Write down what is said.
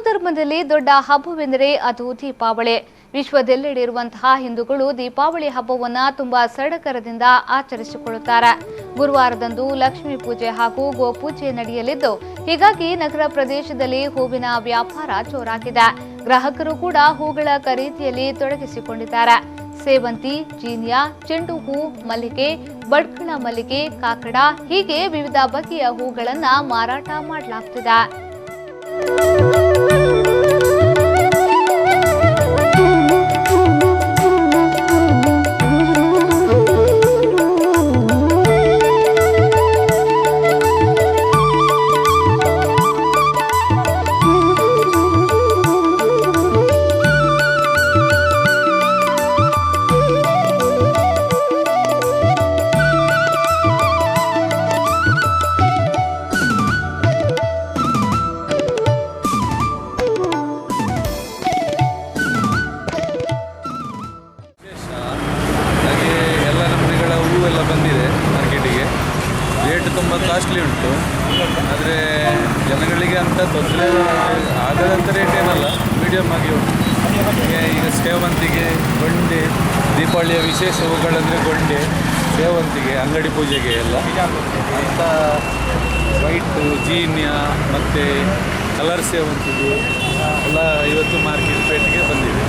ಧರ್ಮದಲ್ಲಿ ದೊಡ್ಡ ಹಬ್ಬವೆಂದರೆ ಅದು ದೀಪಾವಳಿ. ವಿಶ್ವದೆಲ್ಲೆಡೆ ಇರುವಂತಹ ಹಿಂದೂಗಳು ದೀಪಾವಳಿ ಹಬ್ಬವನ್ನು ತುಂಬಾ ಸಡಗರದಿಂದ ಆಚರಿಸಿಕೊಳ್ಳುತ್ತಾರೆ. ಗುರುವಾರದಂದು ಲಕ್ಷ್ಮೀ ಪೂಜೆ ಹಾಗೂ ಗೋಪೂಜೆ ನಡೆಯಲಿದ್ದು, ಹೀಗಾಗಿ ನಗರ ಪ್ರದೇಶದಲ್ಲಿ ಹೂವಿನ ವ್ಯಾಪಾರ ಜೋರಾಗಿದೆ. ಗ್ರಾಹಕರು ಕೂಡ ಹೂಗಳ ಖರೀದಿಯಲ್ಲಿ ತೊಡಗಿಸಿಕೊಂಡಿದ್ದಾರೆ. ಸೇವಂತಿ, ಜೀನಿಯಾ, ಚೆಂಡು ಹೂ, ಮಲ್ಲಿಗೆ, ಬಡ್ಕಳ ಮಲ್ಲಿಗೆ, ಕಾಕಡ ಹೀಗೆ ವಿವಿಧ ಬಗೆಯ ಹೂಗಳನ್ನು ಮಾರಾಟ ಮಾಡಲಾಗುತ್ತಿದೆ. ಎಲ್ಲ ಬಂದಿದೆ ಮಾರ್ಕೆಟಿಗೆ. ರೇಟ್ ತುಂಬ ಕಾಸ್ಟ್ಲಿ ಉಂಟು, ಆದರೆ ಜನಗಳಿಗೆ ಅಂತ ತೊಂದರೆ ಆಗದಂಥ ರೇಟ್ ಏನಲ್ಲ, ಮೀಡಿಯಮ್ ಆಗಿ ಉಂಟು. ಈಗ ಸೇವಂತಿಗೆ, ಗೊಂಡೆ, ದೀಪಾವಳಿಯ ವಿಶೇಷ ಹೂಗಳಂದರೆ ಗೊಂಡೆ, ಸೇವಂತಿಗೆ, ಅಂಗಡಿ ಪೂಜೆಗೆ ಎಲ್ಲ ಅಂತ ವೈಟು, ಜೀನ್ಯ ಮತ್ತು ಕಲರ್ ಸೇವಂತಿಗೆ ಎಲ್ಲ ಇವತ್ತು ಮಾರ್ಕೆಟ್ ರೇಟ್ಗೆ ಬಂದಿದೆ.